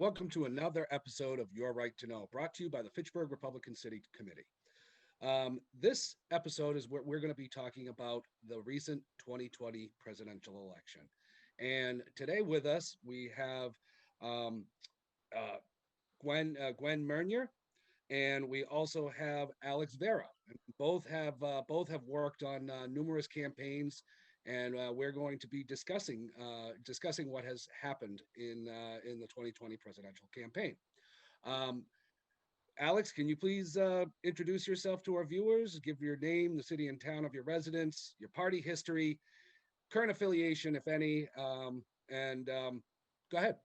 welcome to another episode of Your Right to Know, brought to you by the Fitchburg Republican City Committee. This episode is where we're going to be talking about the recent 2020 presidential election. And today with us, we have um, uh, Gwen Mernier, and we also have Alex Vera. Both have worked on numerous campaigns, and we're going to be discussing what has happened in the 2020 presidential campaign. Um, Alex, can you please introduce yourself to our viewers? Give your name, the city and town of your residence, your party history, current affiliation, if any, and go ahead.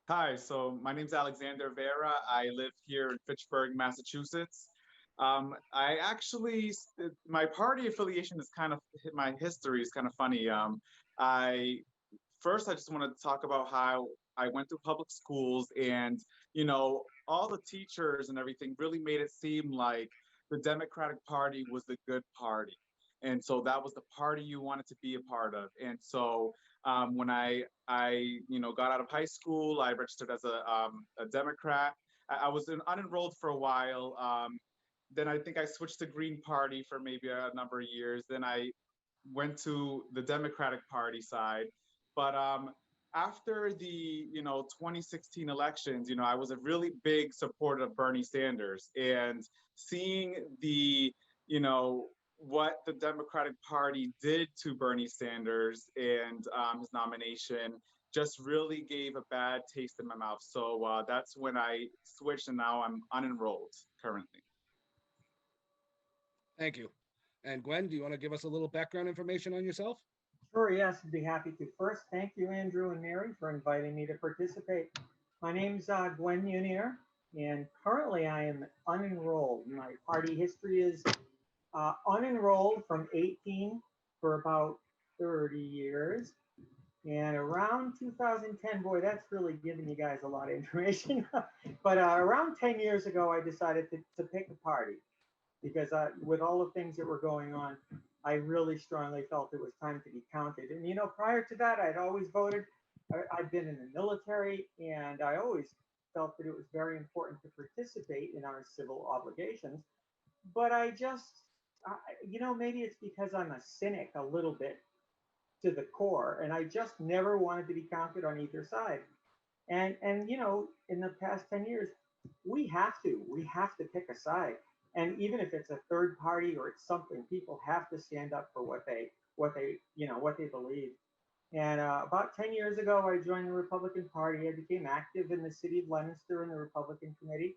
Hi, so my name's Alexander Vera. I live here in Fitchburg, Massachusetts. My party affiliation is my history is kind of funny. I I just wanted to talk about how I went through public schools and, all the teachers and everything really made it seem like the Democratic Party was the good party. And so that was the party you wanted to be a part of. And so when I got out of high school, I registered as a Democrat. I was unenrolled for a while. Then I think I switched to Green Party for maybe a number of years. Then I went to the Democratic Party side. But after the 2016 elections, I was a really big supporter of Bernie Sanders, and seeing the you know what the Democratic Party did to Bernie Sanders and his nomination just really gave a bad taste in my mouth. So that's when I switched, and now I'm unenrolled currently. Thank you. And Gwen, do you want to give us a little background information on yourself? Sure, yes, I'd be happy to. First, thank you, Andrew and Mary, for inviting me to participate. My name's Gwen Munier, and currently I am unenrolled. My party history is unenrolled from 18 for about 30 years. And around 2010, boy, that's really giving you guys a lot of information. But around 10 years ago, I decided to pick a party because with all the things that were going on, I really strongly felt it was time to be counted. And, prior to that, I'd always voted. I'd been in the military, and I always felt that it was very important to participate in our civil obligations. But maybe it's because I'm a cynic a little bit to the core, and I just never wanted to be counted on either side. And in the past 10 years, we have to pick a side. And even if it's a third party or it's something, people have to stand up for what they believe. And about 10 years ago, I joined the Republican Party. I became active in the city of Leominster in the Republican Committee.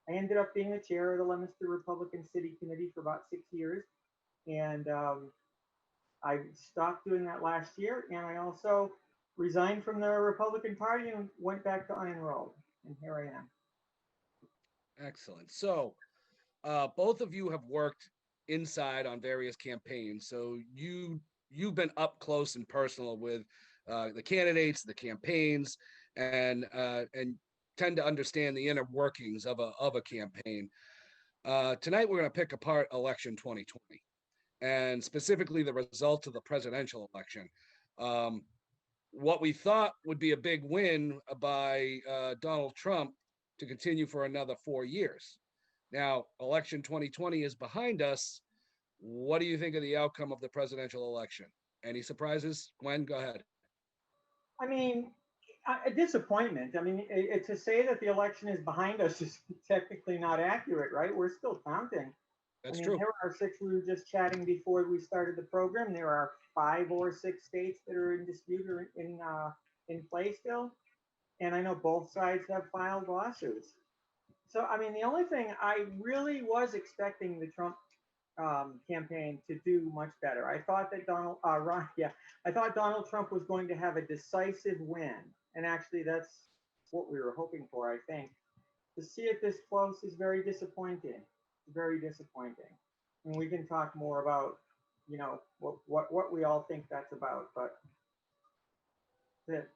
I ended up being the chair of the Leominster Republican City Committee for about 6 years. And I stopped doing that last year. And I also resigned from the Republican Party and went back to unenrolled. And here I am. Excellent. So both of you have worked inside on various campaigns, so you've been up close and personal with the candidates, the campaigns, and tend to understand the inner workings of a campaign. Tonight we're going to pick apart election 2020, and specifically the results of the presidential election. What we thought would be a big win by Donald Trump to continue for another 4 years. Now, election 2020 is behind us. What do you think of the outcome of the presidential election? Any surprises? Gwen, go ahead. I mean, a disappointment. I mean, to say that the election is behind us is technically not accurate, right? We're still counting. That's I mean, true. There are six. We were just chatting before we started the program. There are 5 or 6 states that are in dispute or in play still, and I know both sides have filed lawsuits. So, I mean, the only thing I really was expecting the Trump campaign to do much better. I thought that I thought Donald Trump was going to have a decisive win, and actually, that's what we were hoping for. I think to see it this close is very disappointing. Very disappointing, and we can talk more about what we all think that's about, but that's it.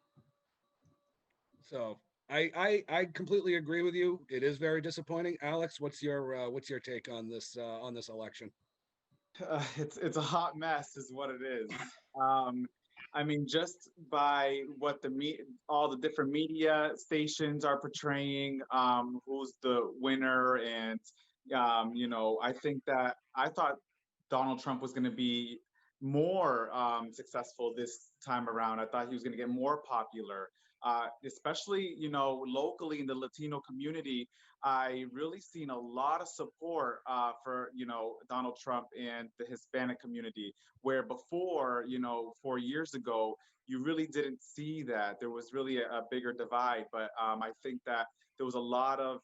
So I completely agree with you. It is very disappointing. Alex, what's your take on this election? It's a hot mess, is what it is. Um, I mean, just by what all the different media stations are portraying, who's the winner, and I think that I thought Donald Trump was going to be more successful this time around. I thought he was going to get more popular, especially locally in the Latino community. I really seen a lot of support for Donald Trump and the Hispanic community, where before 4 years ago you really didn't see that. There was really a bigger divide. But I think that there was a lot of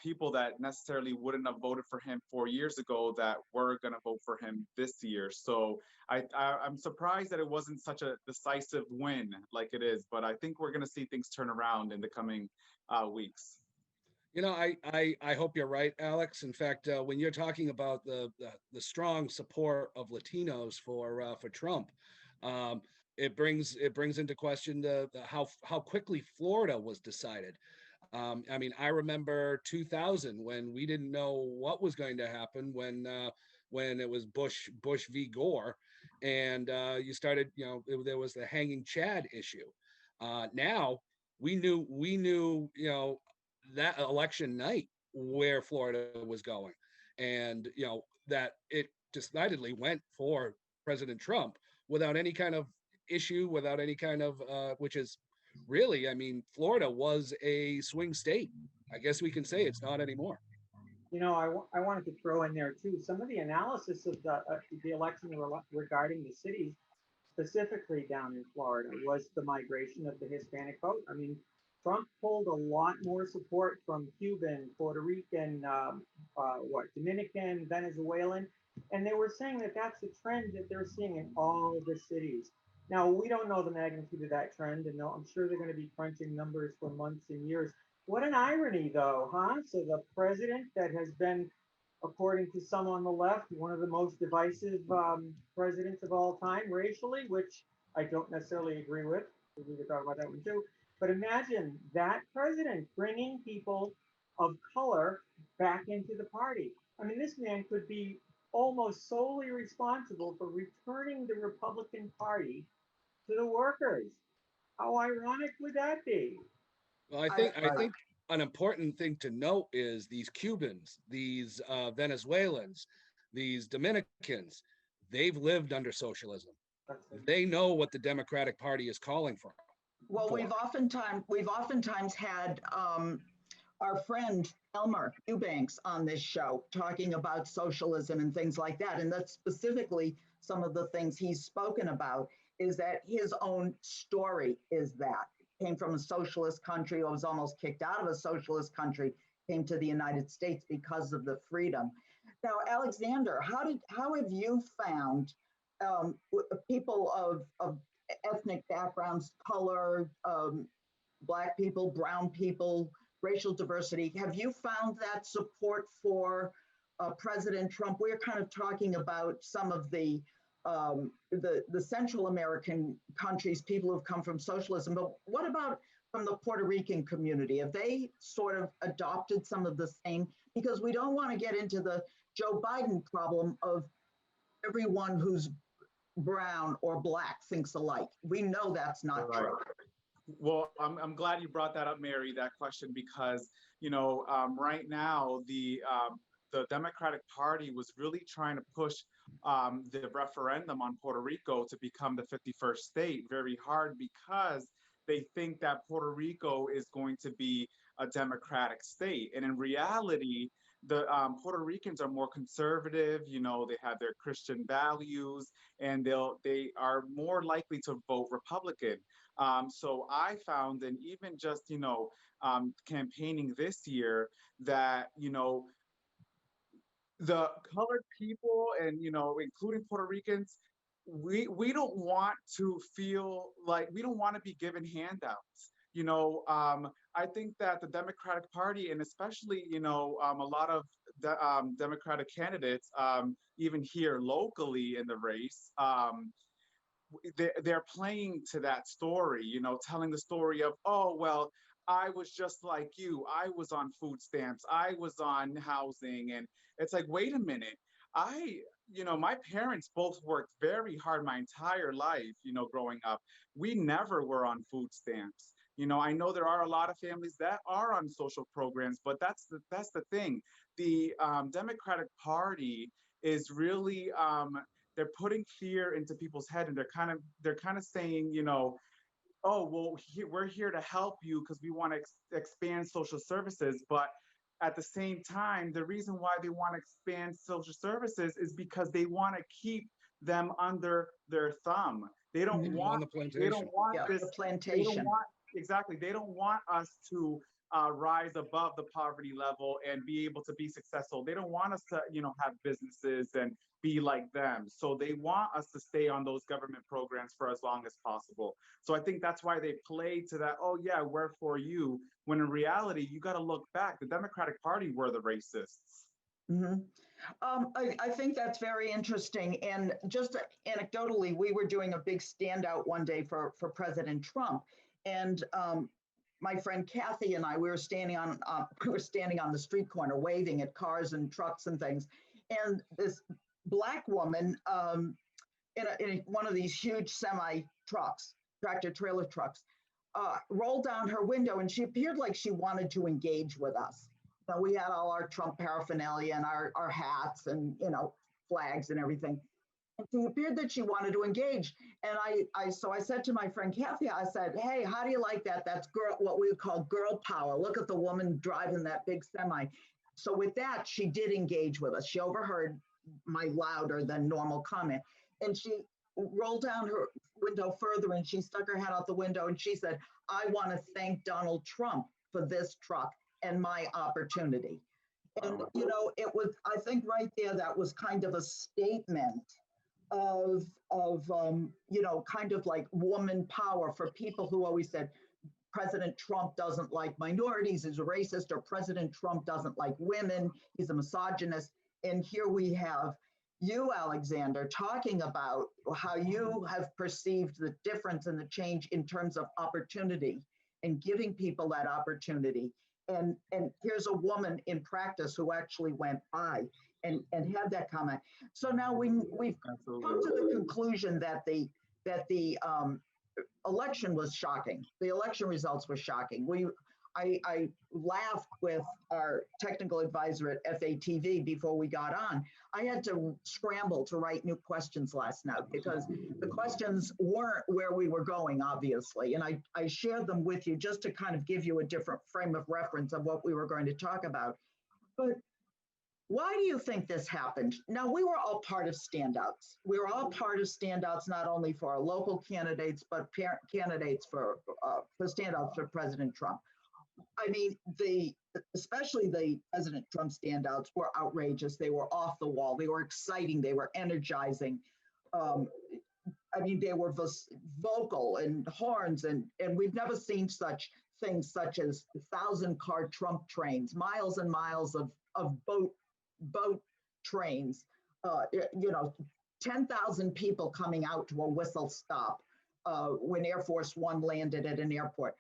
people that necessarily wouldn't have voted for him 4 years ago that were going to vote for him this year. So I'm surprised that it wasn't such a decisive win like it is, but I think we're going to see things turn around in the coming weeks. I hope you're right, Alex. In fact, when you're talking about the strong support of Latinos for Trump, it brings into question how quickly Florida was decided. I mean, I remember 2000 when we didn't know what was going to happen when it was Bush v. Gore, and there was the hanging Chad issue. Now we knew that election night where Florida was going, and that it decidedly went for President Trump without any kind of issue, without any kind of which is really, I mean, Florida was a swing state. I guess we can say it's not anymore. I wanted to throw in there too some of the analysis of the election regarding the cities, specifically down in Florida, was the migration of the Hispanic vote. I mean, Trump pulled a lot more support from Cuban, Puerto Rican, Dominican, Venezuelan, and they were saying that that's a trend that they're seeing in all the cities. Now, we don't know the magnitude of that trend, and I'm sure they're going to be crunching numbers for months and years. What an irony, though, huh? So the president that has been, according to some on the left, one of the most divisive presidents of all time racially, which I don't necessarily agree with. We could talk about that one too. But imagine that president bringing people of color back into the party. I mean, this man could be almost solely responsible for returning the Republican Party to the workers. How ironic would that be? Well, I think an important thing to note is these Cubans, these Venezuelans, these Dominicans, they've lived under socialism. They know what the Democratic Party is calling for. Well, we've oftentimes had our friend Elmer Eubanks on this show talking about socialism and things like that. And that's specifically some of the things he's spoken about, is that his own story is that. Came from a socialist country, or was almost kicked out of a socialist country, came to the United States because of the freedom. Now, Alexander, how have you found people of ethnic backgrounds, color, Black people, brown people, racial diversity? Have you found that support for President Trump? We're kind of talking about some of the Central American countries, people who've come from socialism, but what about from the Puerto Rican community? Have they sort of adopted some of the same? Because we don't want to get into the Joe Biden problem of everyone who's brown or Black thinks alike. We know that's not Right. true. Well, I'm glad you brought that up, Mary, that question, because right now the Democratic Party was really trying to push the referendum on Puerto Rico to become the 51st state very hard, because they think that Puerto Rico is going to be a democratic state. And in reality, the Puerto Ricans are more conservative. They have their Christian values, and they are more likely to vote Republican. So I found, and even just campaigning this year, that the colored people, and including Puerto Ricans, we don't want to feel like we don't want to be given handouts. I think that the Democratic Party, and especially a lot of Democratic candidates, even here locally in the race, they're playing to that story, telling the story of, oh, well, I was just like you. I was on food stamps. I was on housing. And it's like, wait a minute. my parents both worked very hard my entire life, growing up. We never were on food stamps. I know there are a lot of families that are on social programs, but that's the thing. The Democratic Party is really they're putting fear into people's head, and they're kind of saying, oh, well, we're here to help you because we want to expand social services. But at the same time, the reason why they want to expand social services is because they want to keep them under their thumb. They don't Keep them want on the they don't plantation. want Yeah, this. the They don't plantation. want exactly. They don't want us to rise above the poverty level and be able to be successful. They don't want us to, have businesses and be like them. So they want us to stay on those government programs for as long as possible. So I think that's why they play to that. Oh yeah, we're for you. When in reality, you got to look back. The Democratic Party were the racists. Mhm. I think that's very interesting. And just anecdotally, we were doing a big standout one day for President Trump, and my friend Kathy and I, we were standing on we were standing on the street corner, waving at cars and trucks and things, and this black woman in one of these huge semi trucks, tractor trailer trucks, rolled down her window, and she appeared like she wanted to engage with us. So we had all our Trump paraphernalia and our hats and flags and everything. And she appeared that she wanted to engage. And I said to my friend Kathy, I said, "Hey, how do you like that? That's girl, what we would call girl power. Look at the woman driving that big semi." So with that, she did engage with us. She overheard my louder than normal comment, and she rolled down her window further, and she stuck her head out the window, and she said, "I want to thank Donald Trump for this truck and my opportunity." And it was, I think right there, that was kind of a statement of kind of like woman power for people who always said President Trump doesn't like minorities, he's a racist, or President Trump doesn't like women, he's a misogynist. And here we have you, Alexander, talking about how you have perceived the difference and the change in terms of opportunity and giving people that opportunity. And here's a woman in practice who actually went by and had that comment. So now we've come to the conclusion that the election was shocking. The election results were shocking. I laughed with our technical advisor at FATV before we got on. I had to scramble to write new questions last night because the questions weren't where we were going, obviously. And I shared them with you just to kind of give you a different frame of reference of what we were going to talk about. But why do you think this happened? Now, we were all part of standouts. We were all part of standouts, not only for our local candidates, but candidates for standouts for President Trump. I mean, especially the President Trump standouts were outrageous. They were off the wall. They were exciting. They were energizing. I mean, they were vocal and horns, and we've never seen such things such as 1,000-car Trump trains, miles and miles of boat trains, 10,000 people coming out to a whistle stop when Air Force One landed at an airport.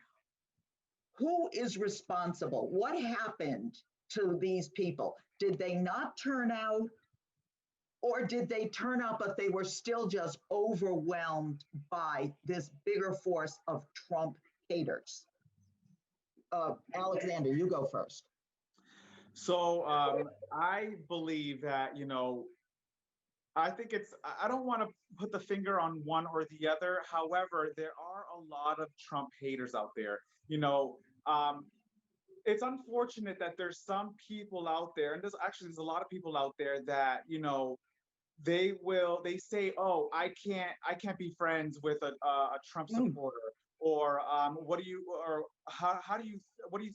Who is responsible? What happened to these people? Did they not turn out, or did they turn out, but they were still just overwhelmed by this bigger force of Trump haters? Alexander, you go first. So I believe that, I think I don't want to put the finger on one or the other. However, there are a lot of Trump haters out there. It's unfortunate that there's some people out there, and there's a lot of people out there that, they say, oh, I can't be friends with a Trump supporter. Or what do you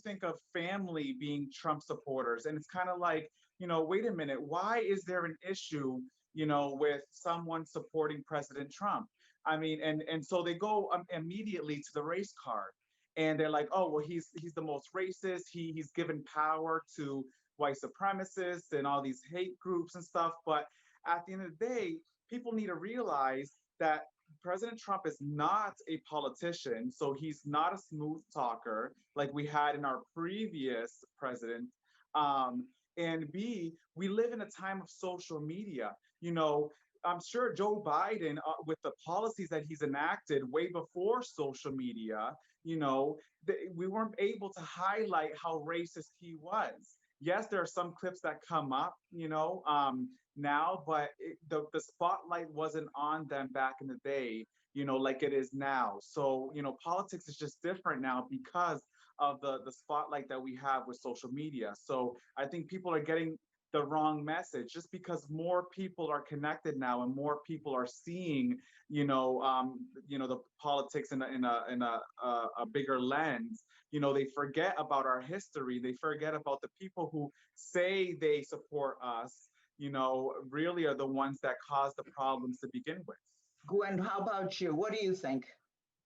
think of family being Trump supporters? And it's kind of like, wait a minute, why is there an issue, with someone supporting President Trump? I mean, and so they go immediately to the race card, and they're like, oh, well, he's the most racist. He's given power to white supremacists and all these hate groups and stuff. But at the end of the day, people need to realize that President Trump is not a politician, so he's not a smooth talker like we had in our previous president. And B, we live in a time of social media. You know, I'm sure Joe Biden, with the policies that he's enacted way before social media, you know, we weren't able to highlight how racist he was. Yes, there are some clips that come up, now, but the spotlight wasn't on them back in the day, like it is now. So, politics is just different now because of the spotlight that we have with social media. So I think people are getting the wrong message just because more people are connected now and more people are seeing the politics in a bigger lens. They forget about our history, they forget about the people who say they support us, really are the ones that cause the problems to begin with. Gwen, how about you? What do you think?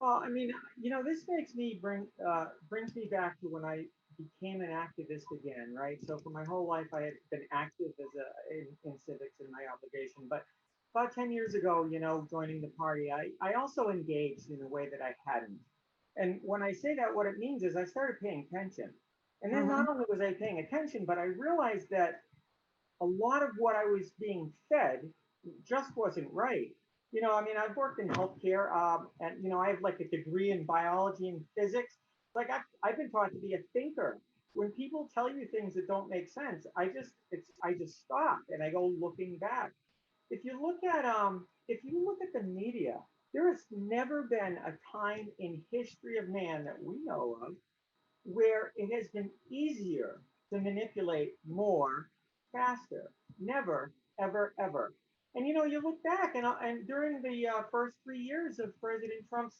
Well, I mean, this makes me brings me back to when I became an activist again, right? So for my whole life, I had been active in civics and my obligation. But about 10 years ago, joining the party, I also engaged in a way that I hadn't. And when I say that, what it means is I started paying attention. And then Mm-hmm. not only was I paying attention, but I realized that a lot of what I was being fed just wasn't right. I mean, I've worked in healthcare, and I have like a degree in biology and physics. Like I've been taught to be a thinker. When people tell you things that don't make sense, I just stop and I go looking back. If you look at the media, there has never been a time in history of man that we know of where it has been easier to manipulate more faster. Never, ever, ever. And you look back and during the first 3 years of President Trump's,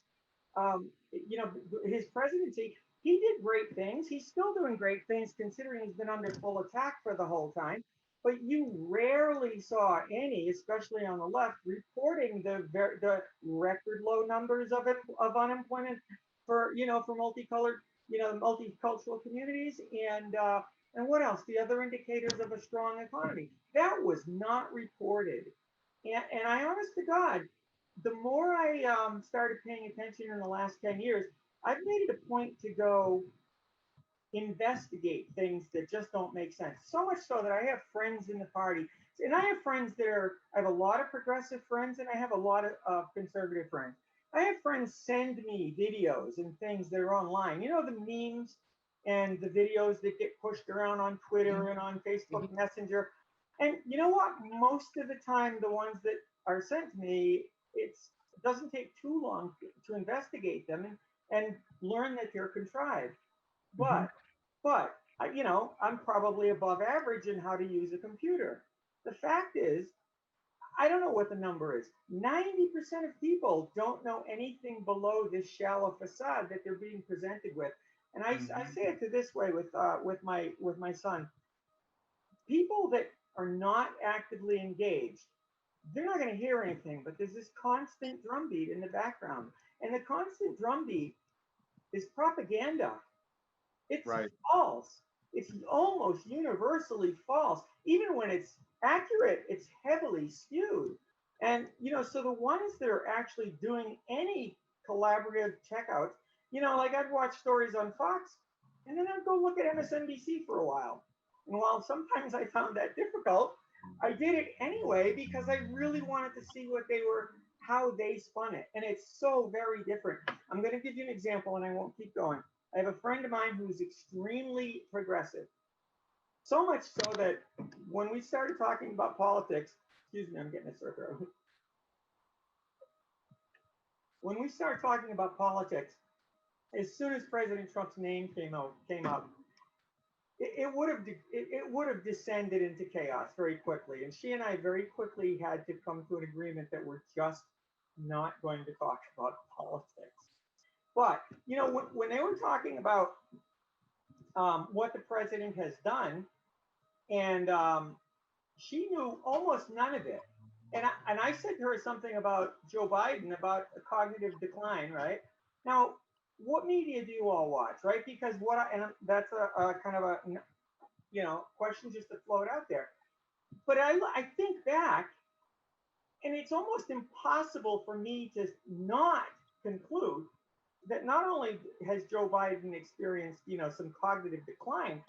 his presidency, he did great things. He's still doing great things considering he's been under full attack for the whole time. But you rarely saw any, especially on the left, reporting the record low numbers of unemployment for multicolored multicultural communities and what else? The other indicators of a strong economy. That was not reported. And I honest to God, the more I started paying attention in the last 10 years, I've made it a point to go investigate things that just don't make sense. So much so that I have friends in the party. And I have friends I have a lot of progressive friends and I have a lot of conservative friends. I have friends send me videos and things that are online. The memes and the videos that get pushed around on Twitter and on Facebook Messenger. And you know what? Most of the time, the ones that are sent to me, it doesn't take too long to investigate them and learn that they're contrived. Mhm. But I'm probably above average in how to use a computer. The fact is, I don't know what the number is. 90% of people don't know anything below this shallow facade that they're being presented with. And I say it to this way with my son. People that are not actively engaged, they're not going to hear anything, but there's this constant drumbeat in the background. And the constant drumbeat is propaganda. It's Right. false. It's almost universally false. Even when it's accurate, it's heavily skewed. And so the ones that are actually doing any collaborative checkouts, like I'd watch stories on Fox, and then I'd go look at MSNBC for a while. And while sometimes I found that difficult, I did it anyway because I really wanted to see how they spun it. And it's so very different. I'm going to give you an example and I won't keep going. I have a friend of mine who's extremely progressive. So much so that when we started talking about politics, excuse me, I'm getting a sore throat. When we started talking about politics, as soon as President Trump's name came up, it would have descended into chaos very quickly. And she and I very quickly had to come to an agreement that we're just not going to talk about politics. But when they were talking about what the president has done, and she knew almost none of it. And I said to her something about Joe Biden about a cognitive decline, right? Now, what media do you all watch, right? Because and that's a kind of a question just to float out there. But I think back, and it's almost impossible for me to not conclude that not only has Joe Biden experienced some cognitive decline,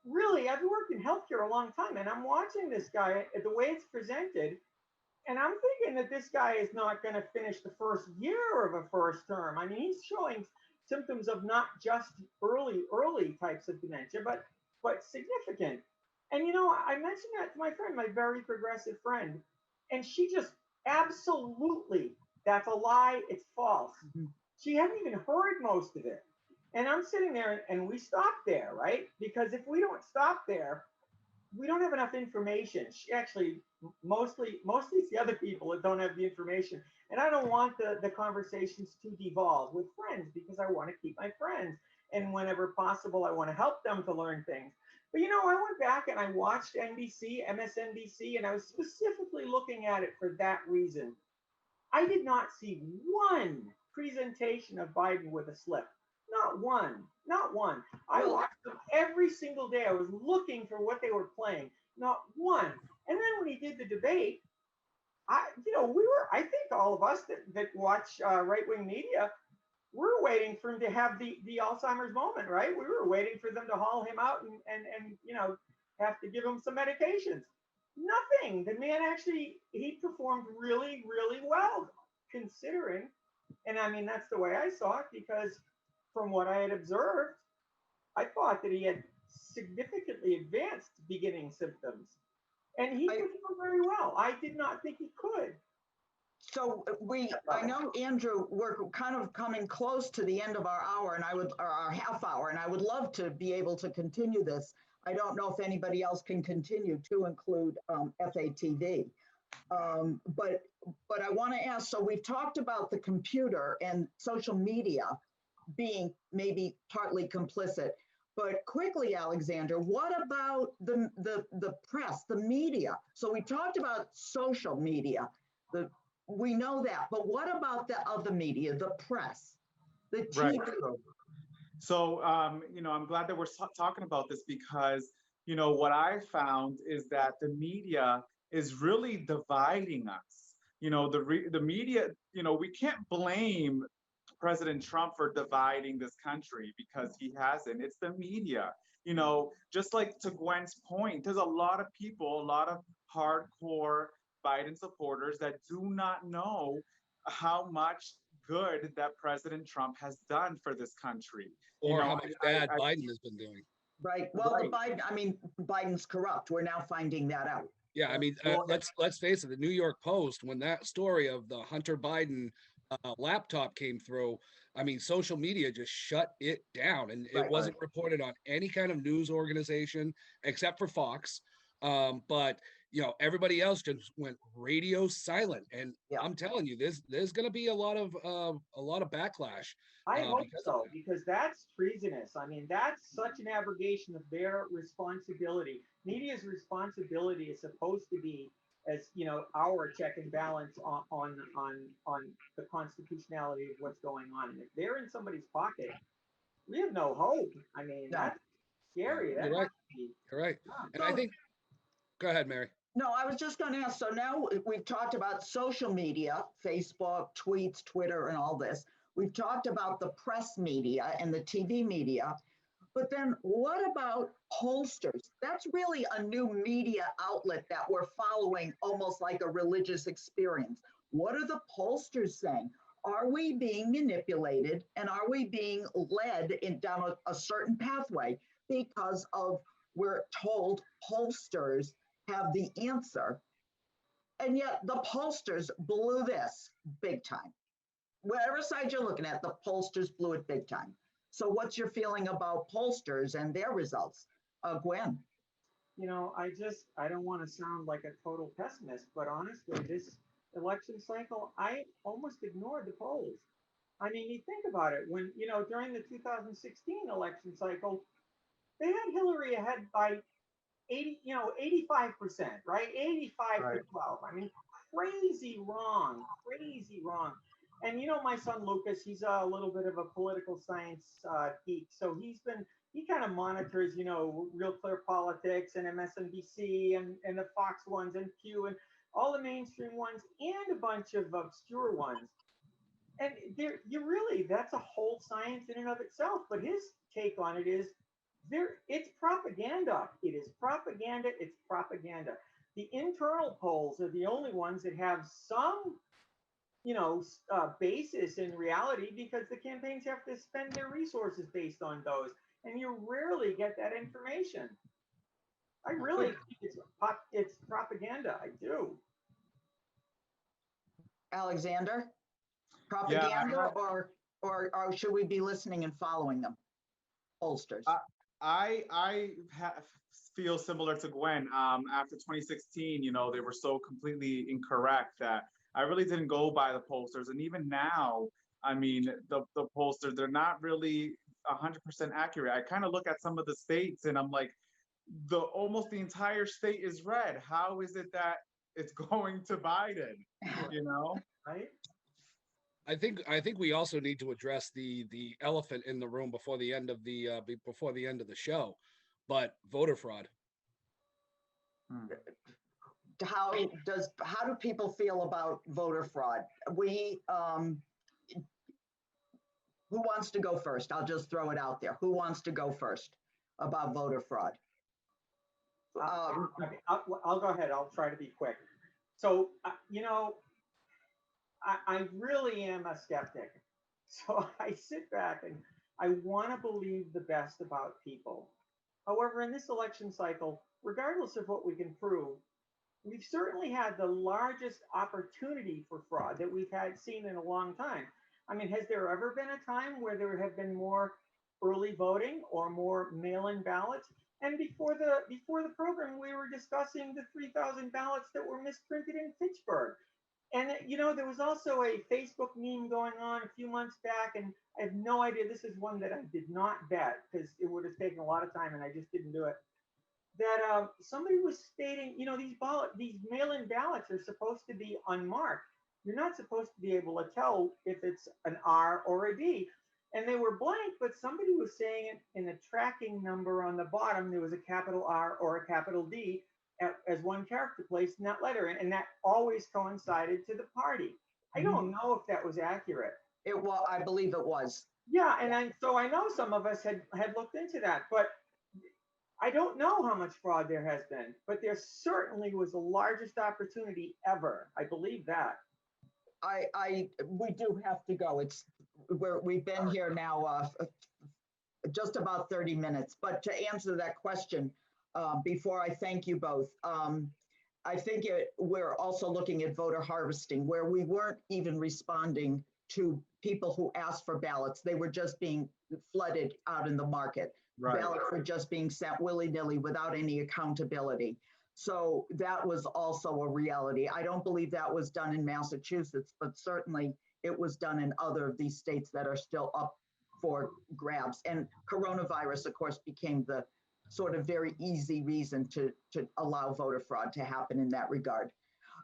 really, I've worked in healthcare a long time, and I'm watching this guy, the way it's presented, and I'm thinking that this guy is not going to finish the first year of a first term. I mean, he's showing symptoms of not just early types of dementia, but significant. And I mentioned that to my friend, my very progressive friend, and she just absolutely, that's a lie. It's false. Mhm. She hadn't even heard most of it. And I'm sitting there and we stop there, right? Because if we don't stop there, we don't have enough information. She actually, mostly it's the other people that don't have the information. And I don't want the conversations to devolve with friends because I want to keep my friends. And whenever possible, I want to help them to learn things. But I went back and I watched NBC, MSNBC, and I was specifically looking at it for that reason. I did not see one presentation of Biden with a slip. Not one. Not one. I watched them every single day. I was looking for what they were playing. Not one. And then when he did the debate, I think all of us that watch right wing media, we're waiting for him to have the Alzheimer's moment, right? We were waiting for them to haul him out and have to give him some medications. Nothing. The man actually he performed really, really well considering. And I mean that's the way I saw it because from what I had observed, I thought that he had significantly advanced beginning symptoms. And he I, performed very well. I did not think he could. So I know, Andrew, we're kind of coming close to the end of our hour or our half hour, and I would love to be able to continue this. I don't know if anybody else can continue to include FATV. But I want to ask, so we've talked about the computer and social media being maybe partly complicit. But quickly, Alexander, what about the press, the media? So we talked about social media. We know that, but what about the other media, the press, the Right. TV? So, I'm glad that we're talking about this because, what I found is that the media is really dividing us. The media, we can't blame President Trump for dividing this country because he hasn't. It's the media. Just like to Gwen's point, there's a lot of people, a lot of hardcore Biden supporters that do not know how much good that President Trump has done for this country. Or how much bad Biden has been doing. Right. Well, Right. Biden's corrupt. We're now finding that out. Yeah, I mean, Well, let's face it. The New York Post, when that story of the Hunter Biden laptop came through, I mean, social media just shut it down, and it Right. wasn't reported on any kind of news organization except for Fox. But everybody else just went radio silent, and Yeah. I'm telling you, there's going to be a lot of backlash. I hope because of so that. because that's treasonous. I mean, that's such an abrogation of their responsibility. Media's responsibility is supposed to be, as our check and balance on the constitutionality of what's going on. And if they're in somebody's pocket, we have no hope. I mean, No. that's scary. You're That right. has to be. You're right. Yeah. And I think, go ahead, Mary. No, I was just going to ask. So now we've talked about social media, Facebook, tweets, Twitter, and all this. We've talked about the press media and the TV media. But then what about pollsters? That's really a new media outlet that we're following almost like a religious experience. What are the pollsters saying? Are we being manipulated and are we being led down a certain pathway because of we're told pollsters have the answer? And yet the pollsters blew this big time. Whatever side you're looking at, the pollsters blew it big time. So what's your feeling about pollsters and their results? Gwen? I don't want to sound like a total pessimist, but honestly, this election cycle, I almost ignored the polls. I mean, you think about it when, during the 2016 election cycle, they had Hillary ahead by 85%, right? 85 Right. to 12. I mean, crazy wrong, crazy wrong. And my son Lucas, he's a little bit of a political science geek, so he kind of monitors, Real Clear Politics and MSNBC and the Fox ones and Q and all the mainstream ones and a bunch of obscure ones. And that's a whole science in and of itself. But his take on it is It's propaganda. It is propaganda. It's propaganda. The internal polls are the only ones that have some, basis in reality, because the campaigns have to spend their resources based on those, and you rarely get that information. I really think it's propaganda. I do. Alexander, Yeah, propaganda, or should we be listening and following them? Pollsters. I feel similar to Gwen. After 2016, they were so completely incorrect that I really didn't go by the pollsters. And even now, I mean, the pollsters, they're not really 100% accurate. I kind of look at some of the states and I'm like, almost the entire state is red. How is it that it's going to Biden? Right? I think we also need to address the elephant in the room before the end of the show, but voter fraud. How do people feel about voter fraud? Who wants to go first? I'll just throw it out there. Who wants to go first about voter fraud? I'll go ahead. I'll try to be quick. So, I really am a skeptic. So I sit back and I want to believe the best about people. However, in this election cycle, regardless of what we can prove, we've certainly had the largest opportunity for fraud that we've seen in a long time. I mean, has there ever been a time where there have been more early voting or more mail-in ballots? And before the program, we were discussing the 3,000 ballots that were misprinted in Fitchburg. And there was also a Facebook meme going on a few months back, and I have no idea. This is one that I did not bet because it would have taken a lot of time, and I just didn't do it. That somebody was stating, these mail-in ballots are supposed to be unmarked. You're not supposed to be able to tell if it's an R or a D. And they were blank, but somebody was saying it in the tracking number on the bottom, there was a capital R or a capital D as one character placed in that letter. And that always coincided to the party. I don't know if that was accurate. I believe it was. Yeah, and so I know some of us had looked into that, but I don't know how much fraud there has been, but there certainly was the largest opportunity ever. I believe that. We do have to go. We've been here now just about 30 minutes. But to answer that question, before I thank you both, I think we're also looking at voter harvesting, where we weren't even responding to people who asked for ballots. They were just being flooded out in the market. Right. Ballots were just being sent willy-nilly without any accountability. So that was also a reality. I don't believe that was done in Massachusetts, but certainly it was done in other of these states that are still up for grabs. And coronavirus, of course, became the sort of very easy reason to allow voter fraud to happen in that regard.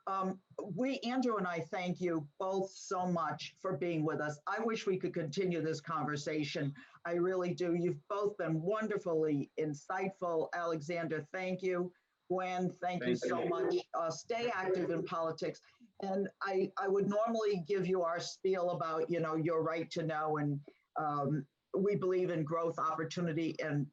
Andrew and I thank you both so much for being with us. I wish we could continue this conversation. I really do. You've both been wonderfully insightful. Alexander, thank you. Gwen, thank you so much. Stay active in politics. And I would normally give you our spiel about, your right to know. And we believe in growth, opportunity, and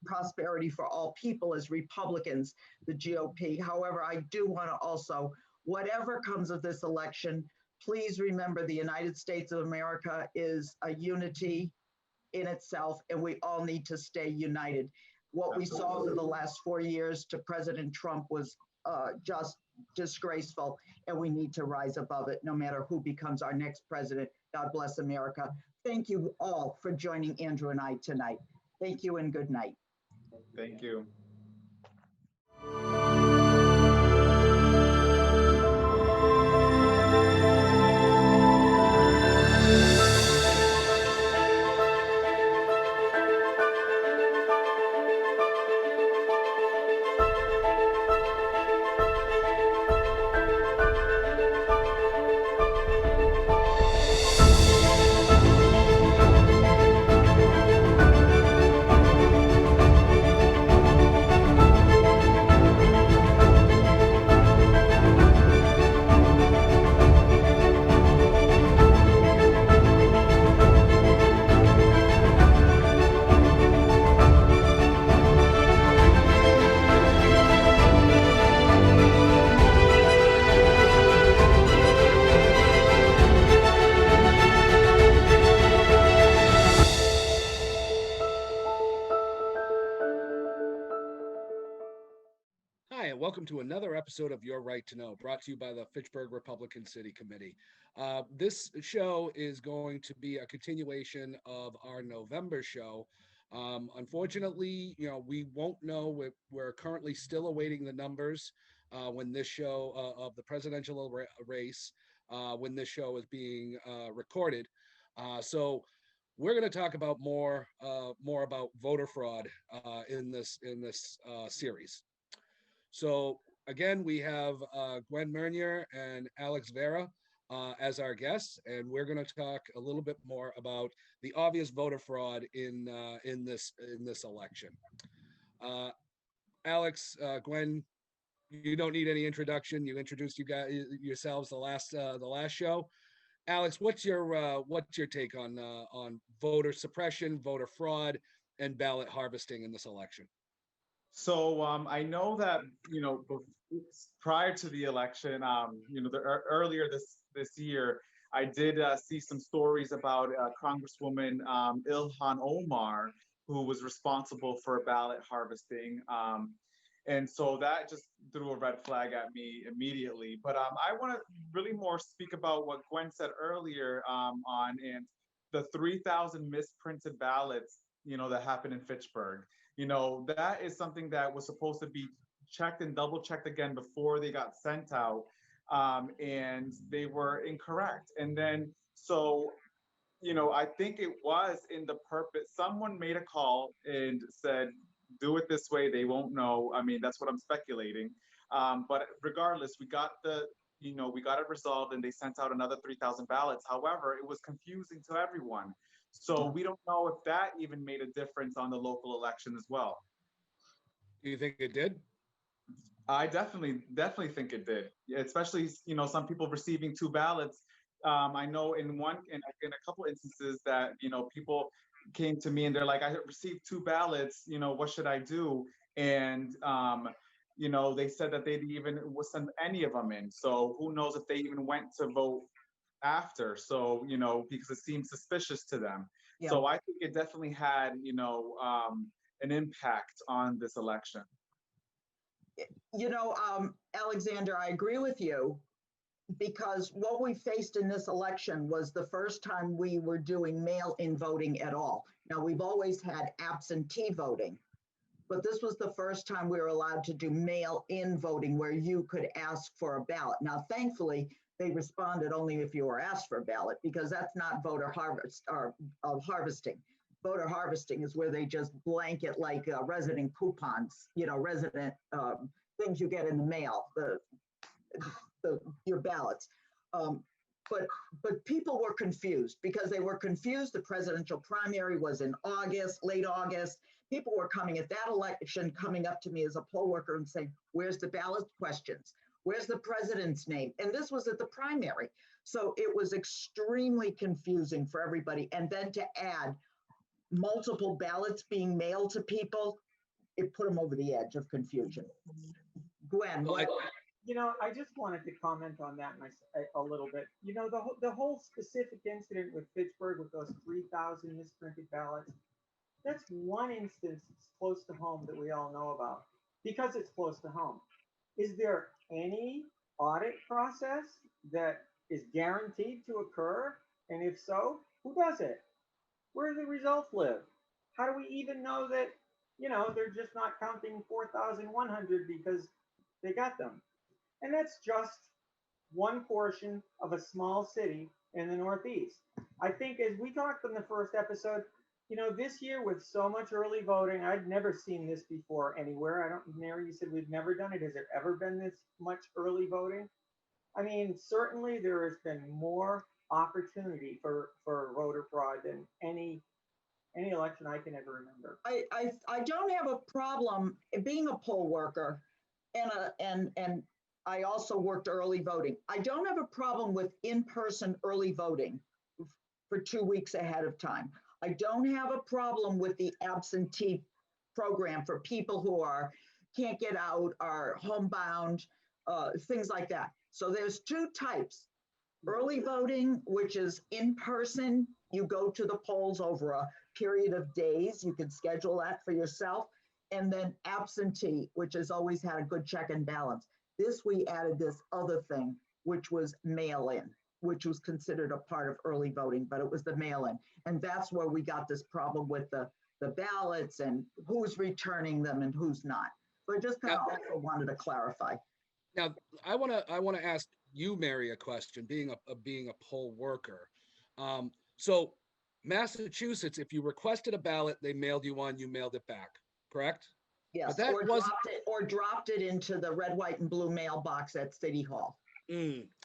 prosperity for all people as Republicans, the GOP. However, I do want to also, whatever comes of this election, please remember the United States of America is a unity in itself, and we all need to stay united. What we saw over the last 4 years to President Trump was just disgraceful, and we need to rise above it no matter who becomes our next president. God bless America. Thank you all for joining Andrew and I tonight. Thank you and good night. Thank you. welcome to another episode of Your Right to Know, brought to you by the Fitchburg Republican City Committee. This show is going to be a continuation of our November show. Unfortunately, we won't know. We're currently still awaiting the numbers when this show of the presidential race, when this show is being recorded. So we're going to talk about more about voter fraud in this series. So again, we have Gwen Mernier and Alex Vera as our guests, and we're going to talk a little bit more about the obvious voter fraud in this election. Alex, Gwen, you don't need any introduction. You introduced you guys yourselves the last show. Alex, what's your take on voter suppression, voter fraud, and ballot harvesting in this election? So I know that prior to the election, earlier this year, I did see some stories about Congresswoman Ilhan Omar, who was responsible for ballot harvesting, and so that just threw a red flag at me immediately. But I want to really more speak about what Gwen said earlier on and the 3,000 misprinted ballots, that happened in Fitchburg. That is something that was supposed to be checked and double checked again before they got sent out. And they were incorrect. And then, so, I think it was in the purpose, someone made a call and said, do it this way, they won't know. I mean, that's what I'm speculating. But regardless, we got it resolved and they sent out another 3,000 ballots. However, it was confusing to everyone. So we don't know if that even made a difference on the local election as well. Do you think it did? I definitely think it did, especially, some people receiving two ballots. I know in a couple instances that, people came to me and they're like, I received two ballots, what should I do? And, they said that they didn't even send any of them in. So who knows if they even went to vote after. So, because it seemed suspicious to them. Yeah. So I think it definitely had, an impact on this election. Alexander, I agree with you, because what we faced in this election was the first time we were doing mail-in voting at all. Now, we've always had absentee voting, but this was the first time we were allowed to do mail-in voting where you could ask for a ballot. Now, thankfully, they responded only if you were asked for a ballot, because that's not voter harvesting. Voter harvesting is where they just blanket like resident coupons, resident things you get in the mail, your ballots. But people were confused because they were confused. The presidential primary was in August, late August. People were coming at that election, coming up to me as a poll worker and saying, where's the ballot questions? Where's the president's name? And this was at the primary. So it was extremely confusing for everybody. And then to add multiple ballots being mailed to people, it put them over the edge of confusion. Gwen, what? I just wanted to comment on that a little bit. The whole specific incident with Fitchburg with those 3,000 misprinted ballots, that's one instance that's close to home that we all know about because it's close to home. Is there any audit process that is guaranteed to occur? And if so, who does it? Where do the results live? How do we even know that, they're just not counting 4,100 because they got them? And that's just one portion of a small city in the Northeast. I think as we talked in the first episode, this year with so much early voting, I'd never seen this before anywhere. Mary, you said we've never done it. Has there ever been this much early voting? I mean, certainly there has been more opportunity for voter fraud than any election I can ever remember. I don't have a problem being a poll worker, and I also worked early voting. I don't have a problem with in-person early voting for 2 weeks ahead of time. I don't have a problem with the absentee program for people who can't get out, are homebound, things like that. So there's two types. Early voting, which is in person, you go to the polls over a period of days, you can schedule that for yourself. and then absentee, which has always had a good check and balance. This, we added this other thing, which was mail-in, which was considered a part of early voting, but it was the mail-in. And that's where we got this problem with the ballots and who's returning them and who's not. So I just kind of also wanted to clarify. Now, I want to ask you, Mary, a question. Being a poll worker, so Massachusetts, if you requested a ballot, they mailed you one. You mailed it back, correct? Yes, that or dropped it into the red, white, and blue mailbox at City Hall.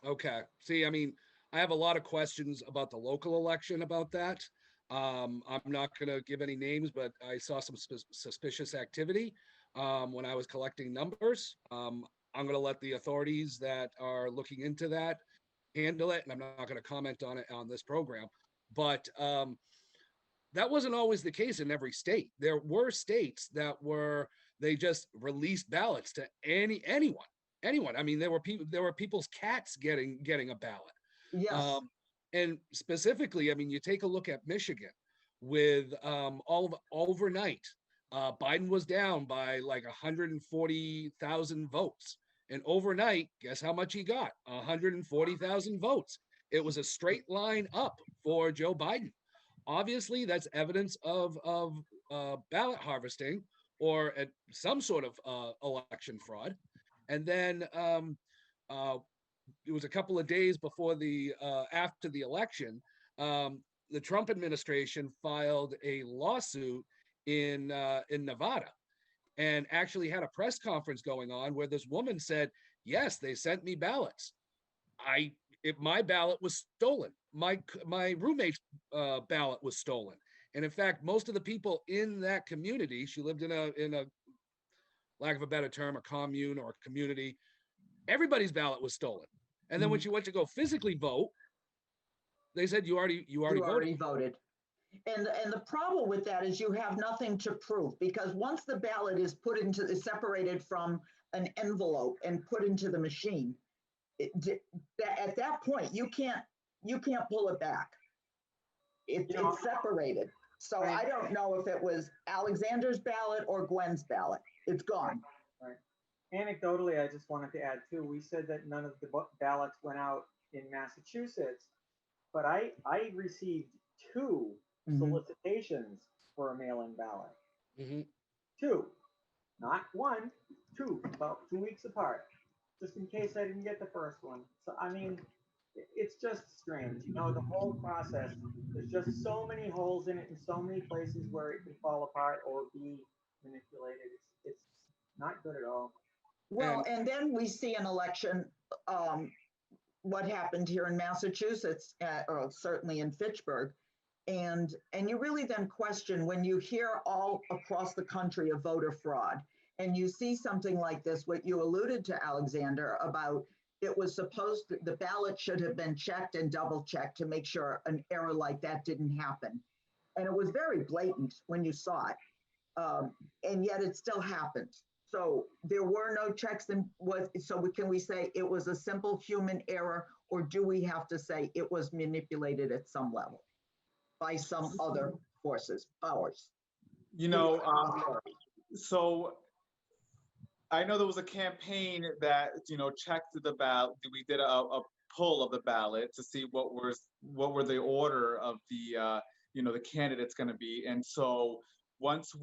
Okay. See, I mean, I have a lot of questions about the local election about that. I'm not going to give any names, but I saw some suspicious activity when I was collecting numbers. I'm going to let the authorities that are looking into that handle it, and I'm not going to comment on it on this program. But that wasn't always the case in every state. There were states that they just released ballots to anyone. I mean, there were people's cats getting a ballot. Yes. And specifically, I mean, you take a look at Michigan with overnight, Biden was down by like 140,000 votes. And overnight, guess how much he got? 140,000 votes. It was a straight line up for Joe Biden. Obviously, that's evidence of ballot harvesting or some sort of election fraud. And then it was a couple of days before after the election, the Trump administration filed a lawsuit in Nevada, and actually had a press conference going on where this woman said, "Yes, they sent me ballots. My ballot was stolen. My roommate's ballot was stolen." And in fact, most of the people in that community, she lived in a lack of a better term, a commune or a community, everybody's ballot was stolen. And then when she went to go physically vote, they said you already voted. And the problem with that is you have nothing to prove, because once the ballot is separated from an envelope and put into the machine, at that point you can't pull it back. It's separated. So I don't know if it was Alexander's ballot or Gwen's ballot. It's gone. Right. Anecdotally, I just wanted to add too, we said that none of the ballots went out in Massachusetts, but I received 2 solicitations for a mail-in ballot. 2, not 1, 2, about 2 weeks apart, just in case I didn't get the first one. So, I mean, it's just strange. The whole process, there's just so many holes in it and so many places where it can fall apart or be manipulated. It's not good at all. Well, and then we see an election, what happened here in Massachusetts, or certainly in Fitchburg. And you really then question when you hear all across the country of voter fraud, and you see something like this, what you alluded to, Alexander, about the ballot should have been checked and double checked to make sure an error like that didn't happen. And it was very blatant when you saw it. And yet it still happened. So there were no checks. Can we say it was a simple human error, or do we have to say it was manipulated at some level by some other powers? So I know there was a campaign that, checked the ballot. We did a pull of the ballot to see what were the order of the candidates going to be. And so once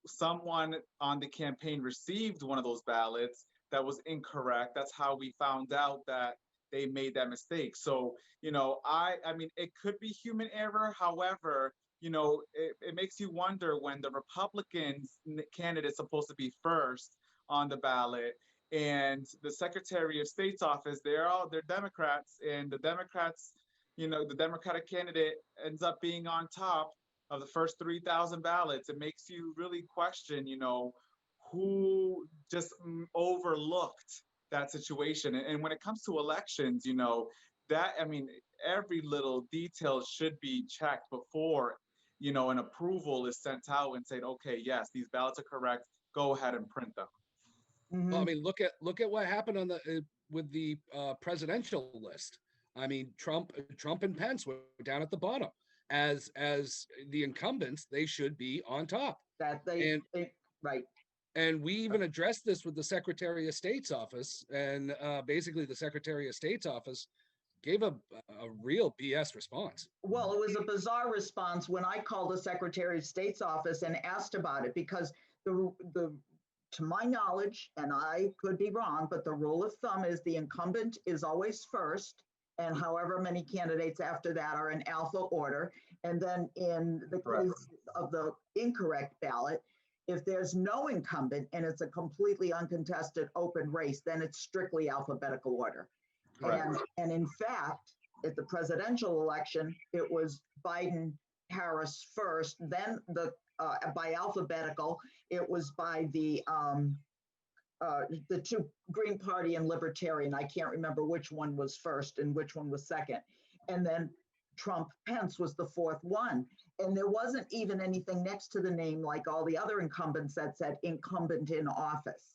someone on the campaign received one of those ballots that was incorrect, that's how we found out that they made that mistake. So, I mean, it could be human error. However, it makes you wonder when the Republican candidate's supposed to be first on the ballot, and the Secretary of State's office, they're Democrats, and the Democrats, the Democratic candidate ends up being on top of the first 3,000 ballots. It makes you really question, who just overlooked that situation. And when it comes to elections, every little detail should be checked before, an approval is sent out and said, okay, yes, these ballots are correct. Go ahead and print them. Well, I mean, look at what happened with the presidential list. I mean, Trump and Pence were down at the bottom. As the incumbents, they should be on top. that And right. And we even addressed this with the Secretary of State's office, and basically the Secretary of State's office gave a real BS response. Well, it was a bizarre response when I called the Secretary of State's office and asked about it because the to my knowledge, and I could be wrong, but the rule of thumb is the incumbent is always first, and however many candidates after that are in alpha order. And then in the case of the incorrect ballot, if there's no incumbent and it's a completely uncontested open race, then it's strictly alphabetical order. And in fact, at the presidential election, it was Biden, Harris first, then by alphabetical, it was by the two Green Party and Libertarian. I can't remember which one was first and which one was second. And then Trump Pence was the fourth one. And there wasn't even anything next to the name like all the other incumbents that said incumbent in office.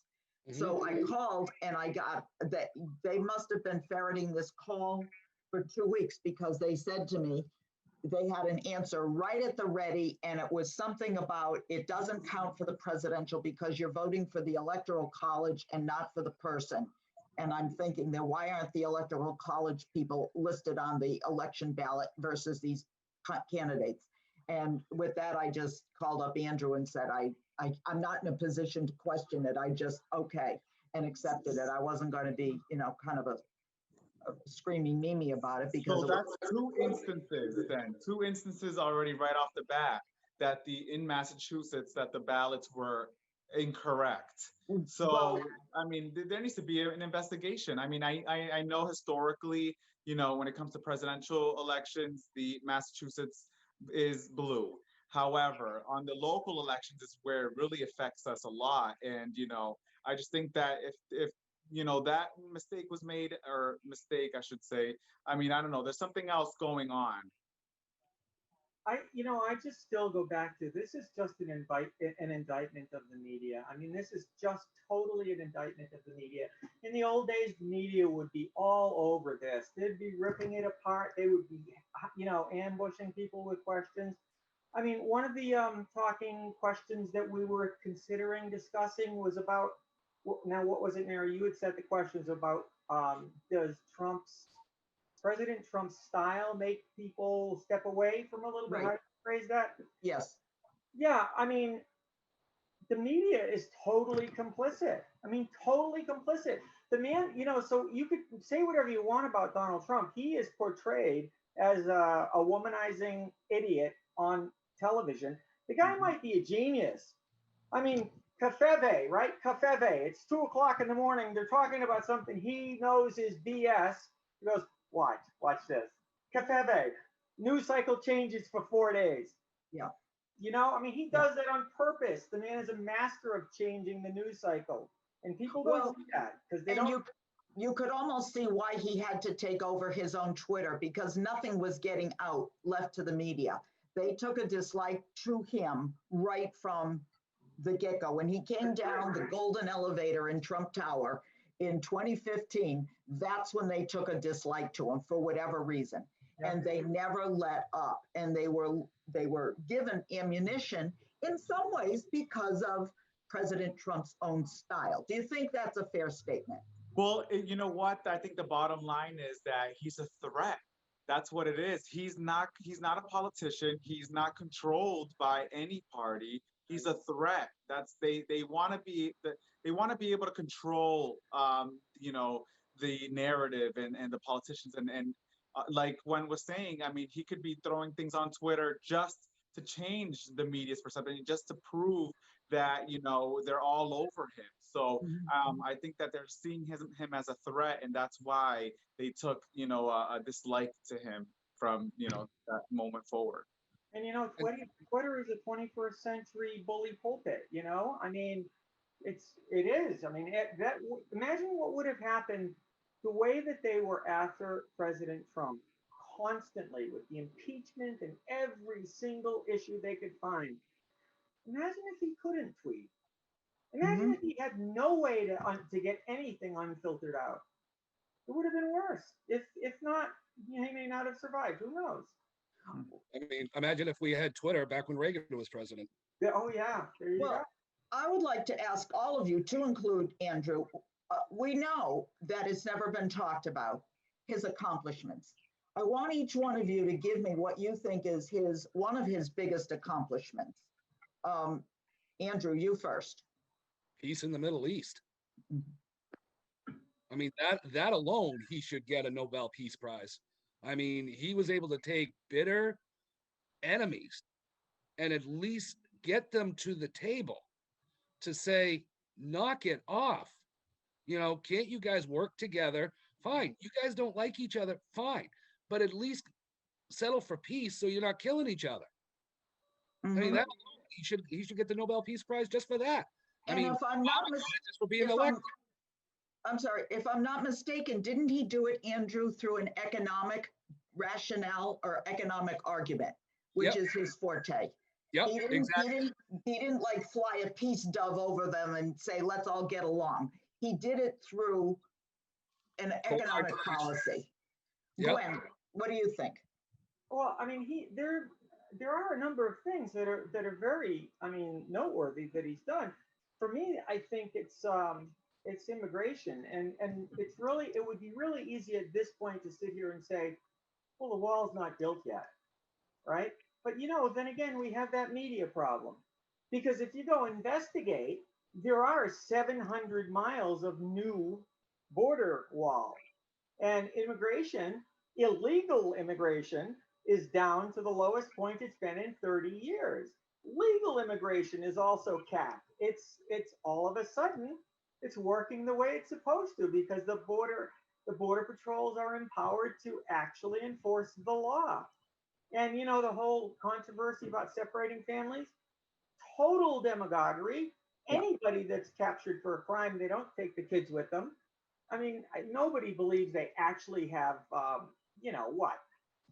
So I called and I got that they must have been ferreting this call for 2 weeks because they said to me, they had an answer right at the ready. And it was something about it doesn't count for the presidential because you're voting for the electoral college and not for the person. And I'm thinking then why aren't the electoral college people listed on the election ballot versus these candidates? And with that, I just called up Andrew and said, I'm not in a position to question it. I just, okay, and accepted it. I wasn't going to be, kind of a screaming Mimi about it because So that's two instances already right off the bat that in Massachusetts that the ballots were incorrect. So, well, I mean, there needs to be an investigation. I mean, I know historically, when it comes to presidential elections, the Massachusetts is blue. However, on the local elections is where it really affects us a lot. And, I just think that if that mistake was made, or mistake, I should say, I mean, I don't know, there's something else going on. I just still go back to this is just an indictment of the media. I mean, this is just totally an indictment of the media. In the old days, the media would be all over this. They'd be ripping it apart. They would be, ambushing people with questions. I mean, one of the talking questions that we were considering discussing was about, now what was it, Mary? You had said the questions about does President Trump's style make people step away from a little bit? How do you phrase that? Yes. Yeah, I mean, the media is totally complicit. I mean, totally complicit. The man, so you could say whatever you want about Donald Trump. He is portrayed as a womanizing idiot on television. The guy might be a genius. I mean, Kafeve, right? Kafeve. It's 2:00 in the morning. They're talking about something he knows is BS. He goes, watch this. Kafeve, news cycle changes for 4 days. Yeah. I mean, he does that on purpose. The man is a master of changing the news cycle. And people don't see that because they don't. You could almost see why he had to take over his own Twitter because nothing was getting out left to the media. They took a dislike to him right from the get-go. When he came down the golden elevator in Trump Tower in 2015, that's when they took a dislike to him for whatever reason. Yeah. And they never let up. And they were given ammunition in some ways because of President Trump's own style. Do you think that's a fair statement? Well, you know what? I think the bottom line is that he's a threat. That's what it is. He's not a politician. He's not controlled by any party. He's a threat. They want to be able to control the narrative and the politicians and like Gwen was saying, I mean, he could be throwing things on Twitter just to change the media's perception, just to prove that they're all over him. So I think that they're seeing him as a threat, and that's why they took a dislike to him from that moment forward. And Twitter is a 21st century bully pulpit. I mean, it is. I mean, imagine what would have happened the way that they were after President Trump constantly with the impeachment and every single issue they could find. Imagine if he couldn't tweet. Imagine if he had no way to get anything unfiltered out. It would have been worse. If not, he may not have survived. Who knows? I mean, imagine if we had Twitter back when Reagan was president. Yeah, oh, yeah, there you go. Well, I would like to ask all of you, to include Andrew, we know that it's never been talked about, his accomplishments. I want each one of you to give me what you think is one of his biggest accomplishments. Andrew, you first. Peace in the Middle East. Mhm. I mean, that alone, he should get a Nobel Peace Prize. I mean, he was able to take bitter enemies and at least get them to the table to say, knock it off. You know, can't you guys work together? Fine. You guys don't like each other. Fine. But at least settle for peace so you're not killing each other. I mean, Mhm. that he should get the Nobel Peace Prize just for that. I And mean, if I'm not just for being if elected. I'm sorry, if I'm not mistaken, didn't he do it, Andrew, through an economic rationale or economic argument, which Yep. is his forte? Yep, He didn't, exactly. he didn't like fly a peace dove over them and say, let's all get along. He did it through an economic policy. Yep. Gwen, what do you think? Well, I mean, there are a number of things that are very, I mean, noteworthy that he's done. For me, I think it's immigration, and it would be really easy at this point to sit here and say, well, the wall's not built yet, right? But then again, we have that media problem, because if you go investigate, there are 700 miles of new border wall, and illegal immigration is down to the lowest point it's been in 30 years. Legal immigration is also capped. It's all of a sudden it's working the way it's supposed to, because the border patrols are empowered to actually enforce the law. And the whole controversy about separating families, total demagoguery. Yeah. Anybody that's captured for a crime, they don't take the kids with them. I mean, nobody believes they actually have, what,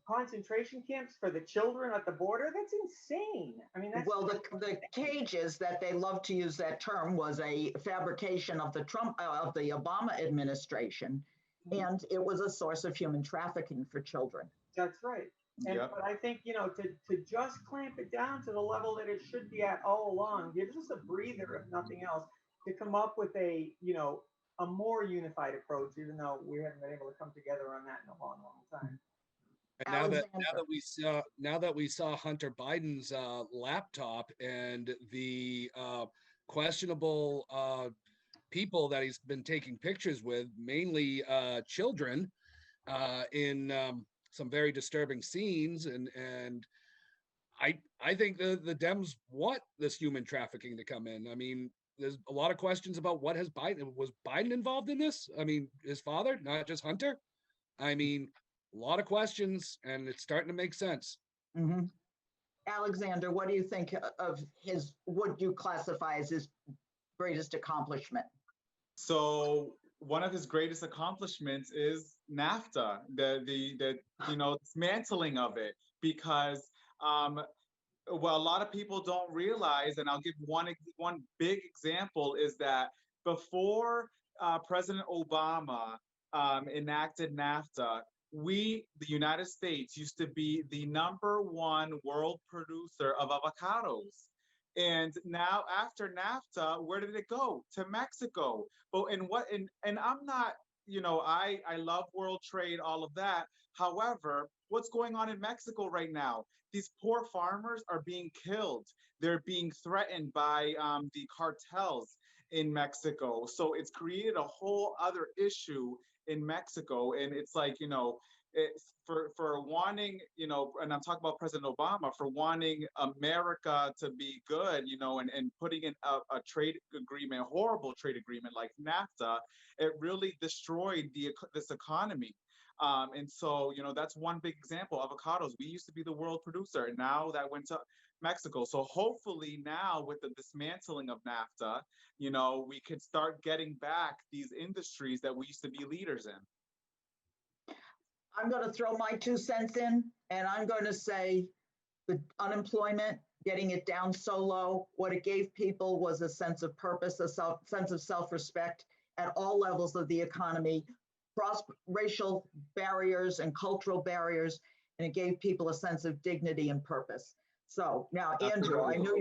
concentration camps for the children at the border? That's insane. I mean, that's Well, the cages that they love to use that term was a fabrication of the Obama administration, and it was a source of human trafficking for children. That's right. And Yep. but I think to just clamp it down to the level that it should be at all along gives us a breather, if nothing else, to come up with a more unified approach, even though we haven't been able to come together on that in a long, long time. And now that we saw Hunter Biden's laptop and the questionable people that he's been taking pictures with, mainly children, in some very disturbing scenes, and I think the Dems want this human trafficking to come in. I mean, there's a lot of questions about was Biden involved in this? I mean, his father, not just Hunter. I mean, a lot of questions, and it's starting to make sense. Mm-hmm. Alexander, what do you think of what you classify as his greatest accomplishment? So one of his greatest accomplishments is NAFTA, the dismantling of it, because well, a lot of people don't realize, and I'll give one big example, is that before President Obama enacted NAFTA, the United States, used to be the #1 world producer of avocados. And now after NAFTA, where did it go? To Mexico. But and I'm not, I love world trade, all of that. However, what's going on in Mexico right now? These poor farmers are being killed. They're being threatened by the cartels in Mexico. So it's created a whole other issue in Mexico. And it's like, it's for wanting, and I'm talking about President Obama, for wanting America to be good, and putting in a trade agreement, a horrible trade agreement like NAFTA, it really destroyed this economy. And so, that's one big example. Avocados, we used to be the world producer, and now that went to Mexico. So hopefully now with the dismantling of NAFTA, we could start getting back these industries that we used to be leaders in. I'm going to throw my 2 cents in, and I'm going to say the unemployment, getting it down so low, what it gave people was a sense of purpose, a sense of self-respect at all levels of the economy, cross racial barriers and cultural barriers. and it gave people a sense of dignity and purpose. So now, Andrew, I Absolutely. knew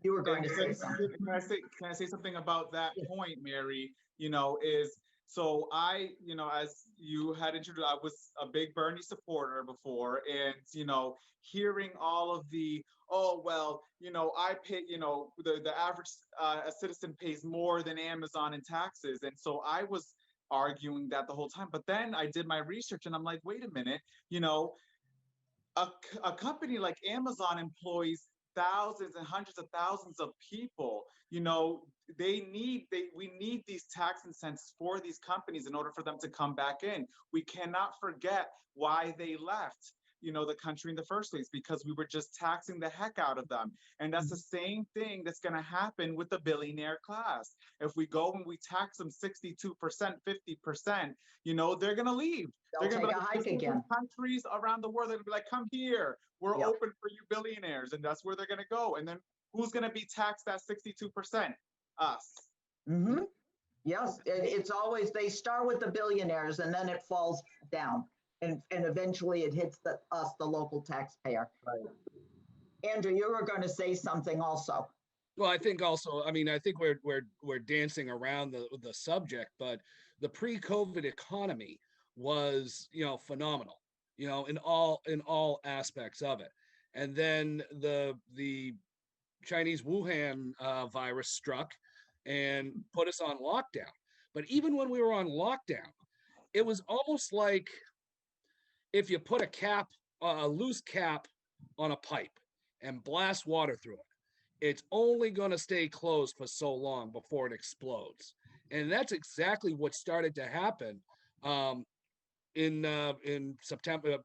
you were going to say And something. can I say something about that Yes. point, Mary? Is so as you had introduced, I was a big Bernie supporter before, and hearing all of the, oh well, I pay, the average citizen pays more than Amazon in taxes, and so I was arguing that the whole time. But then I did my research, and I'm like, wait a minute, you know, a company like Amazon employs thousands and hundreds of thousands of people. We need these tax incentives for these companies in order for them to come back in. We cannot forget why they left the country in the first place, because we were just taxing the heck out of them. And that's the same thing that's going to happen with the billionaire class. If we go and we tax them 62%, 50%, they're going to leave. They'll They're going take to a be hike like, again. countries around the world, they're going to be like, come here, we're Yep. open for you billionaires. And that's where they're going to go. And then who's going to be taxed at 62%? Us. Mm-hmm. Yes, it's always, they start with the billionaires and then it falls down. And eventually it hits us, the local taxpayer. Right. Andrew, you were going to say something also. Well, I think also, I mean, I think we're dancing around the subject, but the pre-COVID economy was, phenomenal, in all aspects of it. And then the Chinese Wuhan virus struck and put us on lockdown. But even when we were on lockdown, it was almost like if you put a loose cap on a pipe and blast water through it, it's only going to stay closed for so long before it explodes. And that's exactly what started to happen in September,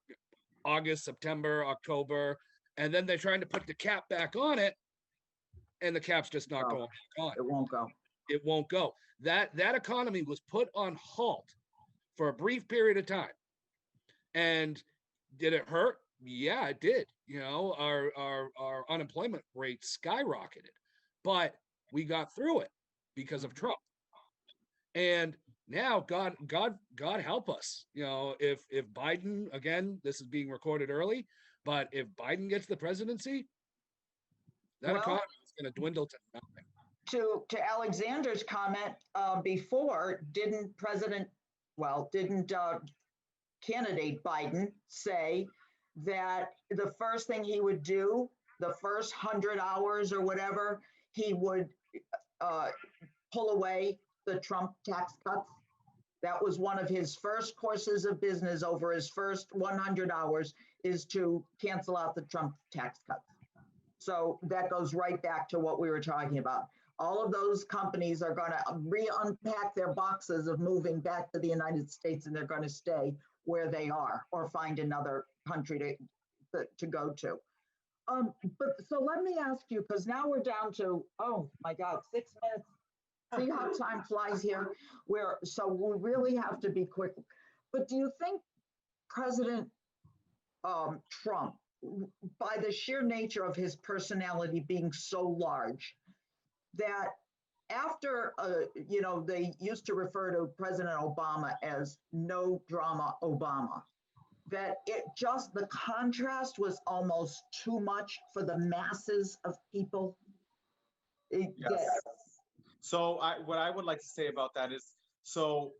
August, September, October, and then they're trying to put the cap back on it, and the cap's just not going back on. It won't go. It won't go. That economy was put on halt for a brief period of time. And did it hurt? Yeah, it did. Our unemployment rate skyrocketed, but we got through it because of Trump. And now, God help us. If Biden, again, this is being recorded early, but if Biden gets the presidency, that economy is going to dwindle to nothing. To Alexander's comment before, didn't candidate Biden say that the first thing he would do, the first 100 hours or whatever, he would pull away the Trump tax cuts? That was one of his first courses of business over his first 100 hours, is to cancel out the Trump tax cuts. So that goes right back to what we were talking about. All of those companies are going to re-unpack their boxes of moving back to the United States, and they're going to stay where they are or find another country to go to. But so let me ask you, because now we're down to, oh my God, 6 minutes. See how time flies here? So we really have to be quick. But do you think President Trump, by the sheer nature of his personality being so large, that after, they used to refer to President Obama as no drama Obama, that the contrast was almost too much for the masses of people? Yes. So what I would like to say about that is, so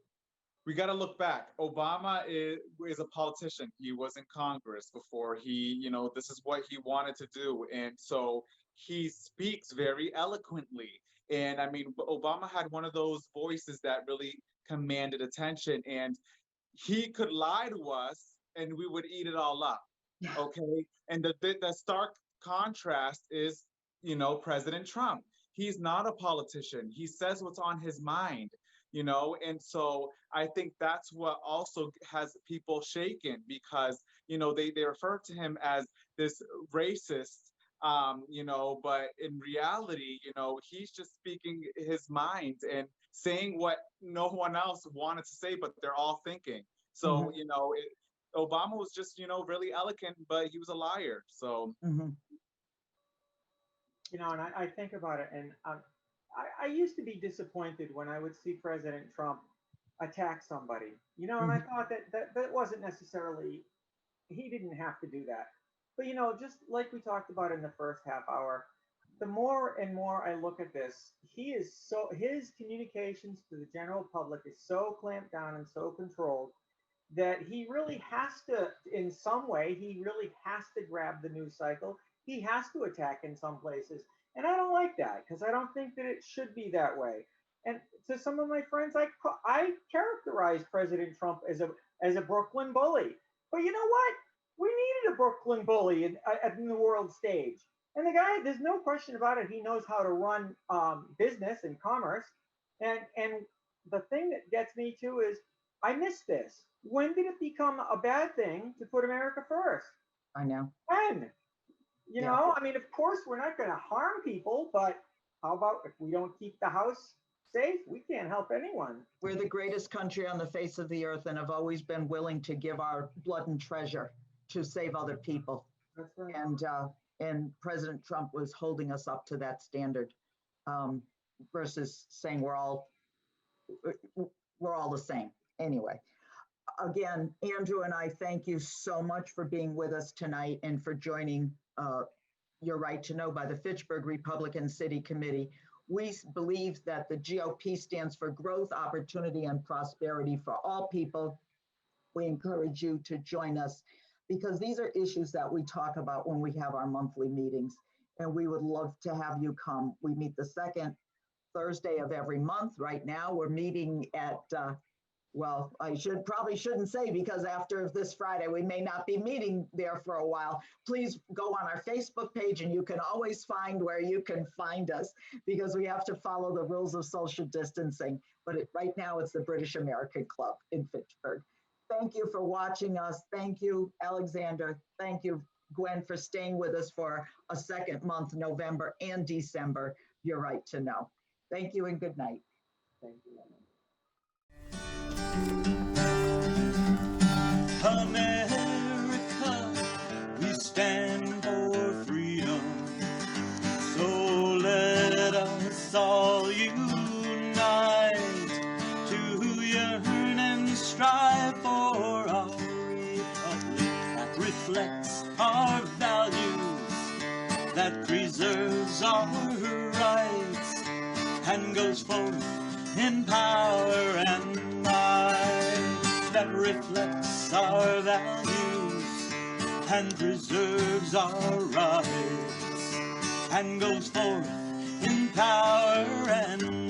we got to look back. Obama is a politician. He was in Congress before he, this is what he wanted to do. And so he speaks very eloquently. And I mean, Obama had one of those voices that really commanded attention, and he could lie to us and we would eat it all up. Yeah. Okay. And the stark contrast is, President Trump. He's not a politician. He says what's on his mind, and so I think that's what also has people shaken, because, they refer to him as this racist, but in reality, he's just speaking his mind and saying what no one else wanted to say, but they're all thinking. So, Obama was just, really eloquent, but he was a liar. So, and I think about it, and I used to be disappointed when I would see President Trump attack somebody, and I thought that wasn't necessarily, he didn't have to do that. But just like we talked about in the first half hour, the more and more I look at this, his communications to the general public is so clamped down and so controlled that he really has to, in some way, he really has to grab the news cycle. He has to attack in some places. And I don't like that because I don't think that it should be that way. And to some of my friends, I characterize President Trump as a Brooklyn bully. But you know what? We needed a Brooklyn bully in the world stage. And the guy, there's no question about it. He knows how to run business and commerce. And the thing that gets me too is I miss this. When did it become a bad thing to put America first? I know. When? I mean, of course, we're not going to harm people, but how about if we don't keep the house safe? We can't help anyone. We're the greatest country on the face of the earth and have always been willing to give our blood and treasure to save other people. That's right. And President Trump was holding us up to that standard, versus saying we're all the same. Anyway, again, Andrew and I thank you so much for being with us tonight and for joining Your Right to Know by the Fitchburg Republican City Committee. We believe that the GOP stands for growth, opportunity, and prosperity for all people. We encourage you to join us because these are issues that we talk about when we have our monthly meetings, and we would love to have you come. We meet the second Thursday of every month. Right now, we're meeting at, I probably shouldn't say because after this Friday, we may not be meeting there for a while. Please go on our Facebook page and you can always find where you can find us because we have to follow the rules of social distancing. But right now, it's the British American Club in Fitchburg. Thank you for watching us. Thank you, Alexander. Thank you, Gwen, for staying with us for a second month, November and December. You're Right to Know. Thank you and good night. Thank you. America, we stand for freedom. So let us all unite to yearn and strive for our republic that reflects our values, that preserves our rights, and goes forth in power and might, that reflects our values and preserves our rights, and goes forth in power and